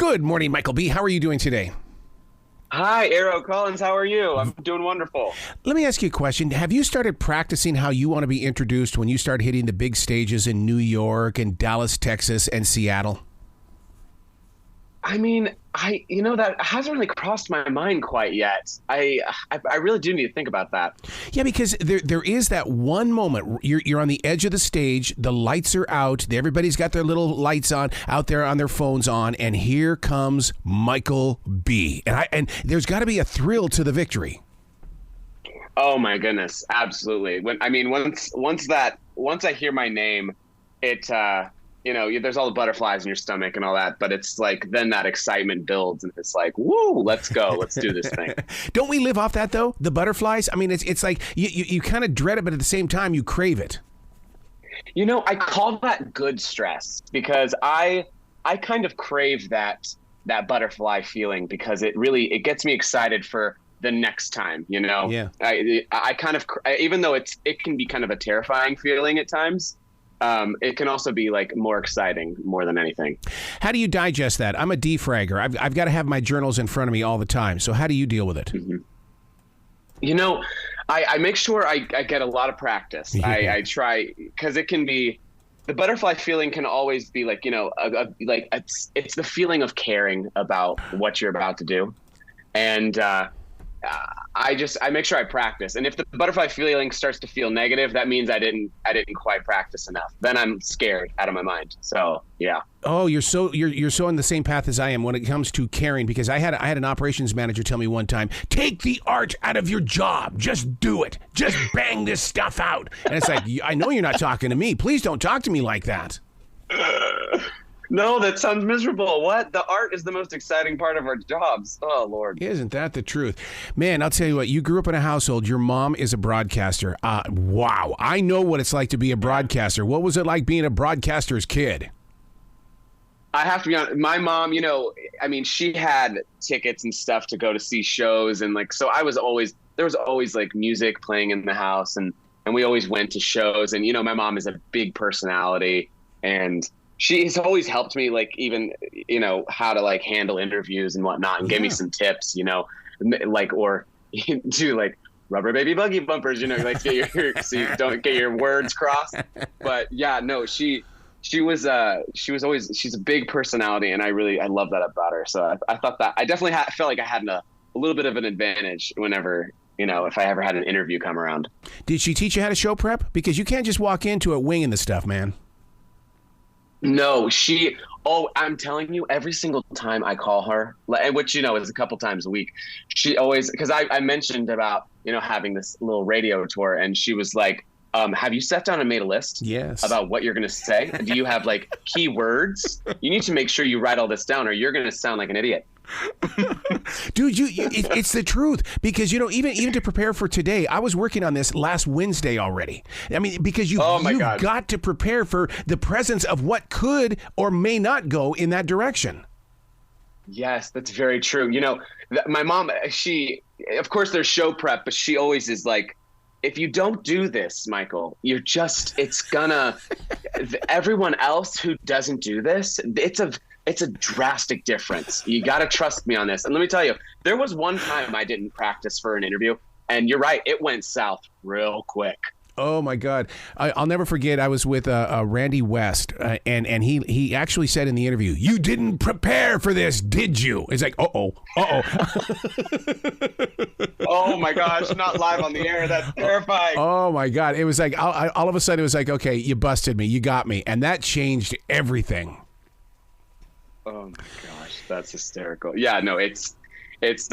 Good morning, Michael B. How are you doing today? Hi, Arrow Collins. How are you? I'm doing wonderful. Let me ask you a question. Have you started practicing how you want to be introduced when you start hitting the big stages in New York and Dallas, Texas, and Seattle? I mean, that hasn't really crossed my mind quite yet. I really do need to think about that. Yeah, because there is that one moment you're on the edge of the stage, the lights are out, everybody's got their little lights on out there on their phones on, and here comes Michael B. And there's got to be a thrill to the victory. Oh my goodness, absolutely. Once I hear my name, it there's all the butterflies in your stomach and all that, but it's like then that excitement builds and it's like, woo, let's go. Let's do this thing. Don't we live off that, though? The butterflies? I mean, it's like you kind of dread it, but at the same time, you crave it. I call that good stress because I kind of crave that butterfly feeling because it gets me excited for the next time, Yeah. I kind of, even though it can be kind of a terrifying feeling at times, it can also be like more exciting more than anything. How do you digest that? I'm a defragger. I've got to have my journals in front of me all the time. So how do you deal with it? Mm-hmm. I make sure I get a lot of practice. Yeah. I try because it can be the butterfly feeling can always be like, it's the feeling of caring about what you're about to do. And, I make sure I practice. And if the butterfly feeling starts to feel negative, that means I didn't quite practice enough. Then I'm scared out of my mind. So, yeah. Oh, you're so on the same path as I am when it comes to caring, because I had an operations manager tell me one time, take the art out of your job. Just do it. Just bang this stuff out. And it's like, I know you're not talking to me. Please don't talk to me like that. No, that sounds miserable. What? The art is the most exciting part of our jobs. Oh, Lord. Isn't that the truth? Man, I'll tell you what, you grew up in a household. Your mom is a broadcaster. Wow. I know what it's like to be a broadcaster. What was it like being a broadcaster's kid? I have to be honest. My mom, she had tickets and stuff to go to see shows. And so there was always like music playing in the house. And we always went to shows. And, my mom is a big personality. And she's always helped me, like, even, how to like handle interviews and whatnot and give me some tips, or do like rubber baby buggy bumpers, like so you don't get your words crossed. But yeah, no, she's a big personality and I love that about her. So I thought that I definitely felt like I had a little bit of an advantage whenever, if I ever had an interview come around. Did she teach you how to show prep? Because you can't just walk into it winging the stuff, man. No, I'm telling you, every single time I call her, which, is a couple times a week, she always, because I mentioned about, having this little radio tour and she was like, have you sat down and made a list? Yes. About what you're going to say? Do you have like key words? You need to make sure you write all this down or you're going to sound like an idiot. Dude, it's the truth because even to prepare for today, I was working on this last Wednesday already. I mean, because you've got to prepare for the presence of what could or may not go in that direction. It's that's very true. My mom, of course there's show prep, but she always is like, if you don't do this, Michael, everyone else who doesn't do this, it's a drastic difference. You got to trust me on this. And let me tell you, there was one time I didn't practice for an interview, and you're right, it went south real quick. Oh, my God. I'll never forget, I was with Randy West, and he actually said in the interview, you didn't prepare for this, did you? It's like, uh-oh. Oh, my gosh, not live on the air. That's terrifying. Oh, my God. It was like, all of a sudden, it was like, okay, you busted me. You got me. And that changed everything. Oh, my gosh. That's hysterical. Yeah, no,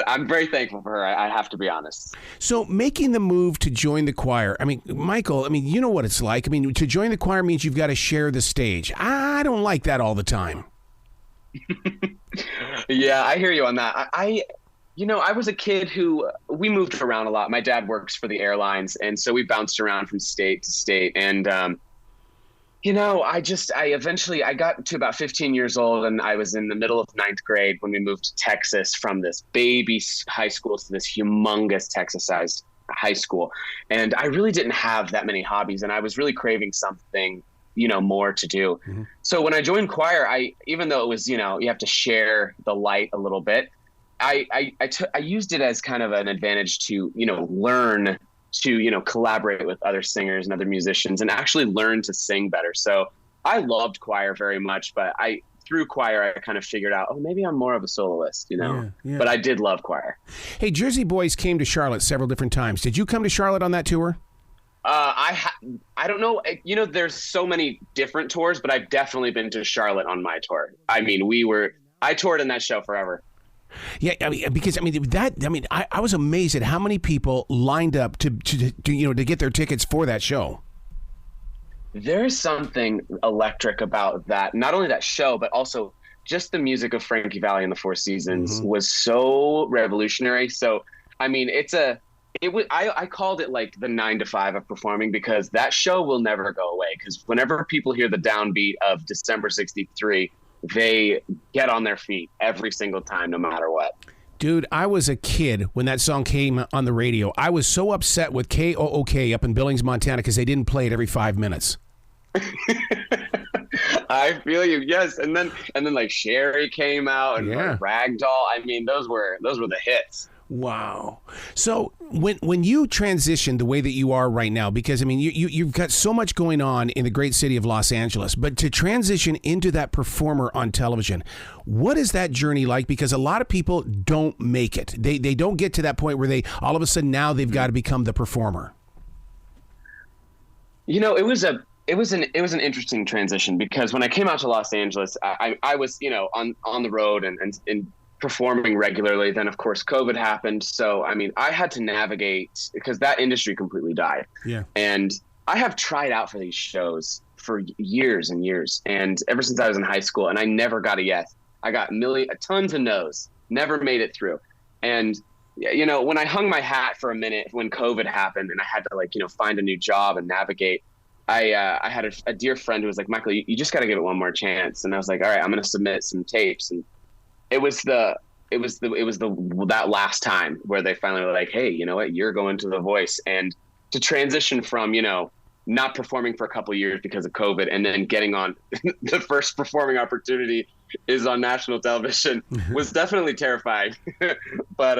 I'm very thankful for her. I have to be honest. So making the move to join the choir, I mean, Michael, you know what it's like. I mean, to join the choir means you've got to share the stage. I don't like that all the time. Yeah, I hear you on that. I was a kid we moved around a lot. My dad works for the airlines. And so we bounced around from state to state. And, I got to about 15 years old and I was in the middle of ninth grade when we moved to Texas from this baby high school to this humongous Texas-sized high school. And I really didn't have that many hobbies and I was really craving something more to do. Mm-hmm. So when I joined choir, even though it was, you have to share the light a little bit, I used it as kind of an advantage to, learn to, collaborate with other singers and other musicians and actually learn to sing better. So I loved choir very much, but through choir, I kind of figured out, maybe I'm more of a soloist, Yeah. But I did love choir. Hey, Jersey Boys came to Charlotte several different times. Did you come to Charlotte on that tour? I don't know. There's so many different tours, but I've definitely been to Charlotte on my tour. I mean, I toured in that show forever. Yeah, I was amazed at how many people lined up to get their tickets for that show. There's something electric about that. Not only that show, but also just the music of Frankie Valli and the Four Seasons was so revolutionary. So, I mean, I called it like the 9 to 5 of performing, because that show will never go away. Because whenever people hear the downbeat of December 63, they get on their feet every single time, no matter what. Dude, I was a kid when that song came on the radio. I was so upset with KOOK up in Billings, Montana, because they didn't play it every 5 minutes. I feel you. Yes, and then like Sherry came out and like Ragdoll. I mean, those were the hits. Wow. So when you transitioned the way that you are right now, because I mean you've got so much going on in the great city of Los Angeles, but to transition into that performer on television, what is that journey like? Because a lot of people don't make it. They don't get to that point where they all of a sudden now they've got to become the performer. It was an interesting transition, because when I came out to Los Angeles, I was on the road and performing regularly. Then of course COVID happened, so I mean I had to navigate, because that industry completely died. Yeah. And I have tried out for these shows for years and years, and ever since I was in high school, and I never got a yes. I got tons of no's, never made it through. And when I hung my hat for a minute when COVID happened and I had to find a new job and navigate, I had a dear friend who was like, Michael, you just got to give it one more chance. And I was like, all right, I'm going to submit some tapes. And it was that last time where they finally were like, hey, you know what, you're going to The Voice. And to transition from, not performing for a couple of years because of COVID, and then getting on the first performing opportunity is on national television was definitely terrifying. But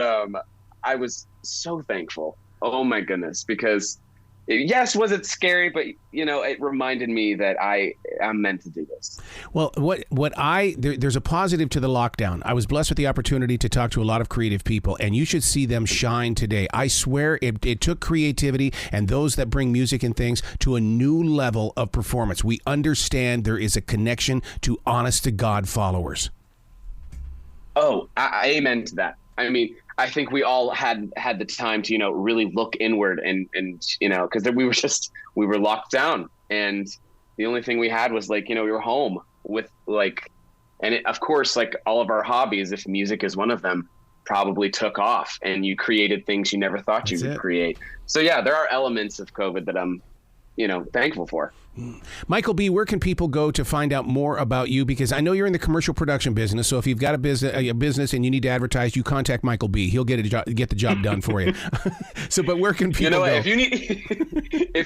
I was so thankful. Oh my goodness. Because yes, was it scary? But it reminded me that I'm meant to do this. Well, there's a positive to the lockdown. I was blessed with the opportunity to talk to a lot of creative people, and you should see them shine today. I swear it took creativity and those that bring music and things to a new level of performance. We understand there is a connection to honest to God followers. Oh, I amen to that. I mean, I think we all had the time to, really look inward and because we were locked down, and the only thing we had was we were home with of course, all of our hobbies, if music is one of them, probably took off, and you created things you never thought you could create. So yeah, there are elements of COVID that I'm, thankful for. Michael B., where can people go to find out more about you? Because I know you're in the commercial production business. So if you've got a business and you need to advertise, you contact Michael B. He'll get the job done for you. But where can people go? If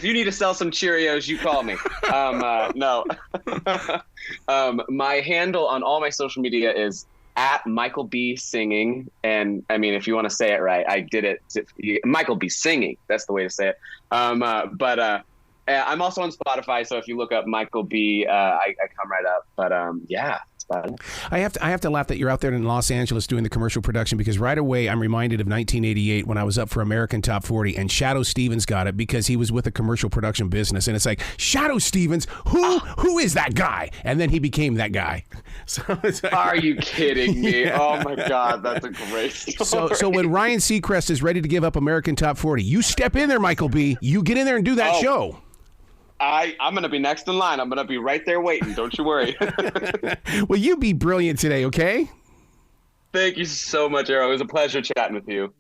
you need to sell some Cheerios, you call me. No. My handle on all my social media is at Michael B. Singing. And I mean, if you want to say it right, I did it. Michael B. Singing. That's the way to say it. I'm also on Spotify, so if you look up Michael B., I come right up. But yeah, that's about it. I have to laugh that you're out there in Los Angeles doing the commercial production, because right away I'm reminded of 1988 when I was up for American Top 40, and Shadow Stevens got it because he was with a commercial production business, and it's like, Shadow Stevens, who is that guy? And then he became that guy. So it's like, are you kidding me? Yeah. Oh my God, that's a great story. So when Ryan Seacrest is ready to give up American Top 40, you step in there, Michael B. You get in there and do that show. I'm going to be next in line. I'm going to be right there waiting. Don't you worry. Well, you be brilliant today, okay? Thank you so much, Arrow. It was a pleasure chatting with you.